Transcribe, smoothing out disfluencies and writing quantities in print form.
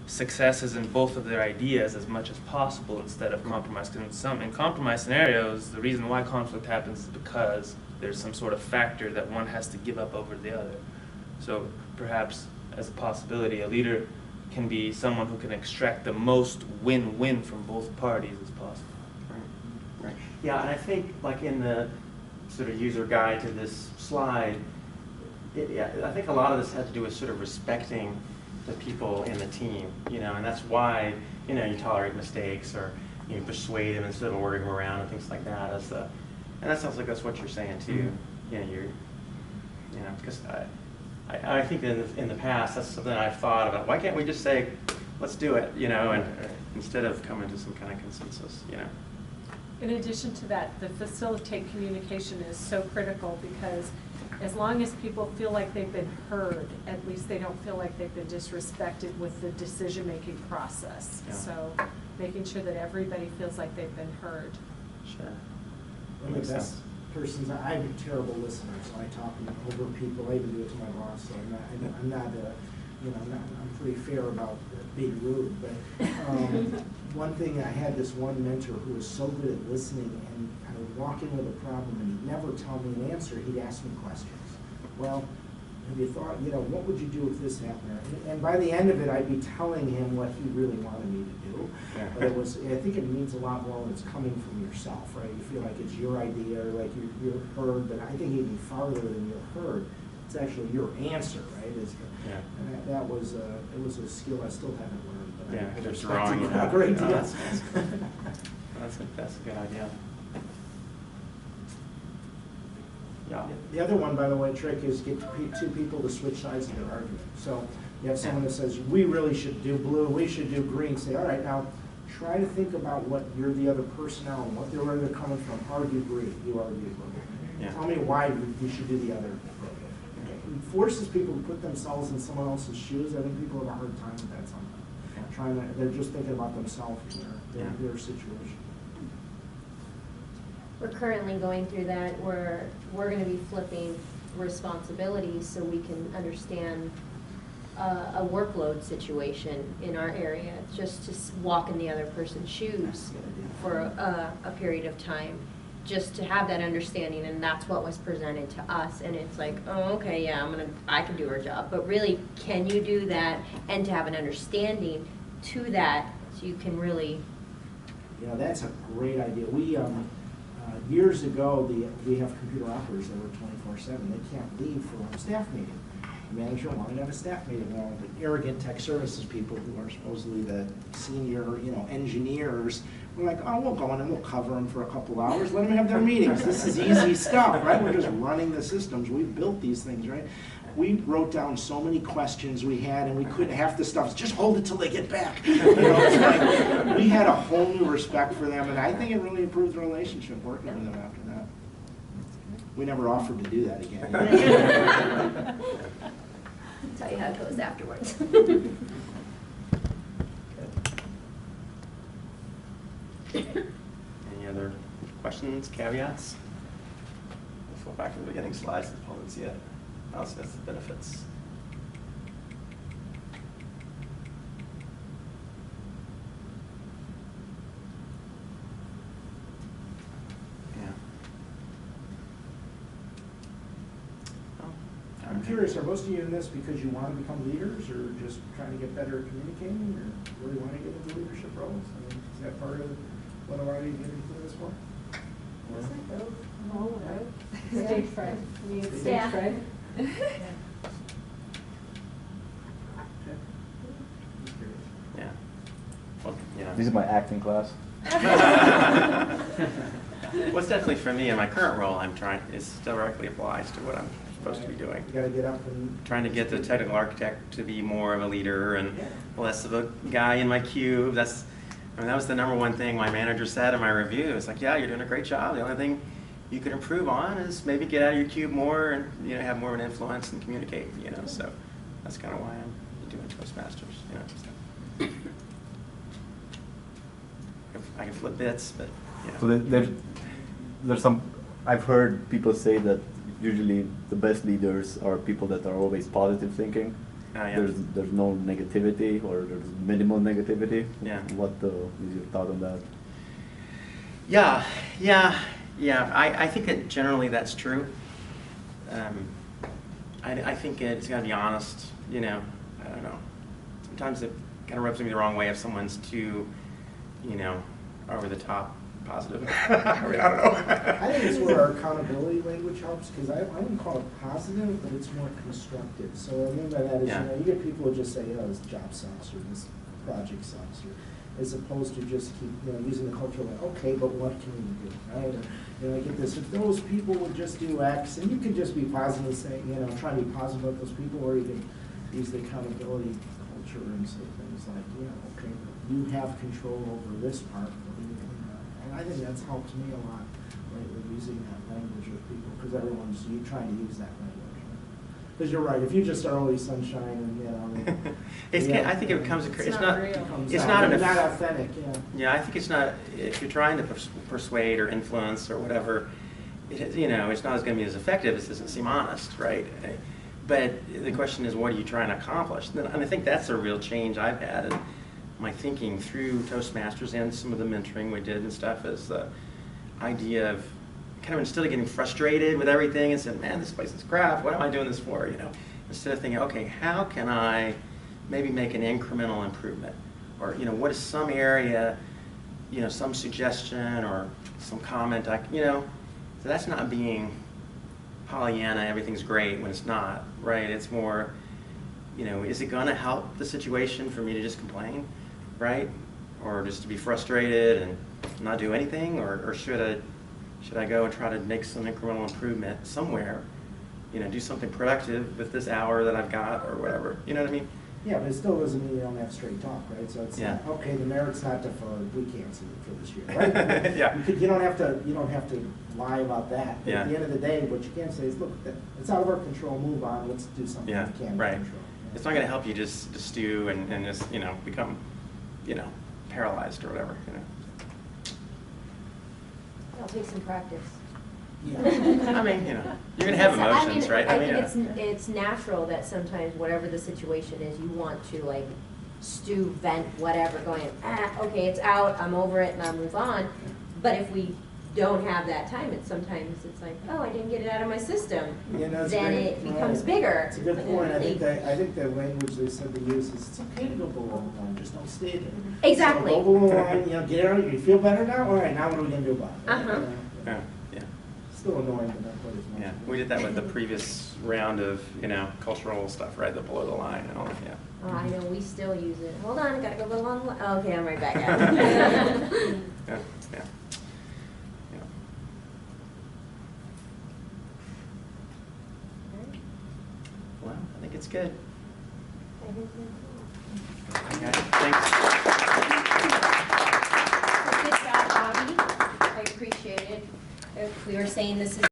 successes in both of their ideas as much as possible instead of compromise. Because in compromise scenarios, the reason why conflict happens is because there's some sort of factor that one has to give up over the other. So perhaps as a possibility, a leader can be someone who can extract the most win-win from both parties as possible. Right. Yeah, and I think like in the sort of user guide to this slide, I think a lot of this has to do with sort of respecting the people in the team, you know, and that's why, you know, you tolerate mistakes or you persuade them instead of ordering them around and things like that. And that sounds like that's what you're saying too. You know, because I think in the past that's something I've thought about. Why can't we just say, let's do it, you know, and instead of coming to some kind of consensus, you know. In addition to that, the facilitate communication is so critical because as long as people feel like they've been heard, at least they don't feel like they've been disrespected with the decision-making process. Yeah. So making sure that everybody feels like they've been heard. Sure. One of the best persons, I'm a terrible listener, so I talk over people. I even do it to my boss, so I'm not I'm pretty fair about being rude. But one thing, I had this one mentor who was so good at listening, and I would walk in with a problem, and he'd never tell me an answer. He'd ask me questions. Well, have you thought, you know, what would you do if this happened? And by the end of it, I'd be telling him what he really wanted me to do. Yeah. But I think it means a lot more when it's coming from yourself, right? You feel like it's your idea, or like you're heard, but I think even farther than you're heard, it's actually your answer, right? And that was it was a skill I still haven't learned. But Yeah, I just drawing it out. Great deal. That's a good idea. Yeah. The other one, by the way, trick is get two people to switch sides of their argument. So you have someone that says, we really should do blue, we should do green. Say, all right, now try to think about what you're the other person now and where they're coming from. Argue green, you argue blue. Yeah. Tell me why you should do the other. It forces people to put themselves in someone else's shoes. I think people have a hard time with that sometimes. They're just thinking about themselves and their situation. We're currently going through that where we're going to be flipping responsibilities so we can understand a workload situation in our area, just to walk in the other person's shoes for a period of time, just to have that understanding. And that's what was presented to us, and it's like, oh, okay, yeah, I can do our job, but really, can you do that, and to have an understanding to that so you can really, you know, that's a great idea. We years ago, we have computer operators that work 24/7. They can't leave for a staff meeting. The manager wanted to have a staff meeting. Well, the arrogant tech services people who are supposedly the senior, you know, engineers, we're like, oh, we'll go in and we'll cover them for a couple hours. Let them have their meetings. This is easy stuff, right? We're just running the systems. We built these things, right? We wrote down so many questions we had, and we couldn't, half the stuff, just hold it till they get back. You know, it's like, we had a whole new respect for them, and I think it really improved the relationship working with them after that. We never offered to do that again. I'll tell you how it goes afterwards. Any other questions, caveats? Let's go back to the beginning slides. Paul didn't see it. That's the benefits. Yeah. I'm curious, are most of you in this because you want to become leaders, or just trying to get better at communicating, or really want to get into leadership roles? I mean, is that part of what a lot of you get into this for? Isn't both? Oh, no. Stage fright. I mean, stage fright. Yeah. Well, yeah. This is my acting class. What's definitely for me in my current role, is directly applies to what I'm supposed to be doing. You got to get up and Trying to get the technical architect to be more of a leader and less of a guy in my cube. That was the number one thing my manager said in my review. It's like, yeah, you're doing a great job. The only thing you could improve on is maybe get out of your cube more and, you know, have more of an influence and communicate, you know. So that's kind of why I'm doing Toastmasters, you know. I can flip bits, but yeah. So there's some, I've heard people say that usually the best leaders are people that are always positive thinking. yeah. there's no negativity or there's minimal negativity. Yeah. What is your thought on that? Yeah. I think that generally that's true. I think it's got to be honest. I don't know. Sometimes it kind of rubs me the wrong way if someone's too, over the top positive. I mean, I don't know. I think it's where our accountability language helps, because I wouldn't call it positive, but it's more constructive. So what I mean by that is, Yeah. you get people who just say, oh, this job sucks, or this project sucks, or as opposed to just keep, using the culture like, okay, but what can we do, right? Or, I get this, if those people would just do X, and you can just be positive and say, try to be positive about those people, or you can use the accountability culture and say things like, okay, you have control over this part. And I think that's helped me a lot, right, with using that language with people, because everyone's trying to use that language. Because you're right, if you just are always sunshine and, I think it becomes It's not real. It's not not authentic, yeah. Yeah, I think it's not, if you're trying to persuade or influence or whatever, it's not going to be as effective as it doesn't seem honest, right? But the question is, what are you trying to accomplish? And I think that's a real change I've had in my thinking through Toastmasters and some of the mentoring we did and stuff, is the idea of kind of, instead of getting frustrated with everything and saying, man, this place is crap, what am I doing this for? Instead of thinking, okay, how can I maybe make an incremental improvement? Or, what is some area, some suggestion or some comment, so that's not being Pollyanna, everything's great when it's not, right? It's more, is it gonna help the situation for me to just complain, right? Or just to be frustrated and not do anything? Or should I go and try to make some incremental improvement somewhere, do something productive with this hour that I've got or whatever, you know what I mean? Yeah, but it still doesn't mean you don't have straight talk, right? So it's Yeah. okay, the merit's not deferred, we canceled it for this year, right? Yeah. You don't have to lie about that. But Yeah. at the end of the day, what you can say is, look, it's out of our control, move on, let's do something Yeah, we can right. control. It's not gonna help you just to stew and just, become, paralyzed or whatever, It'll take some practice. Yeah. I mean, you're gonna have emotions, right? I think it's natural that sometimes whatever the situation is, you want to like stew, vent, whatever, going, okay, it's out, I'm over it, and I'll move on. But if we don't have that time, sometimes it's like, oh, I didn't get it out of my system. Yeah, no, it's Then great. it becomes Right. bigger. It's a good point. I Really. think the language they said to use is, it's okay to go below the line, just don't stay there. Exactly. So go below the line, get out, you feel better now? All right, now what are we gonna do about it? Uh-huh. Yeah. Still annoying, but not quite as much. Yeah, we did that with the previous round of, cultural stuff, right, the below the line and all that, yeah. Oh, I know, we still use it. Hold on, I gotta go a little on the line. Okay, I'm right back out. Yeah, yeah. Well, I think it's good. Okay, thanks. Good job, Bobby. I appreciate it. If we were saying this is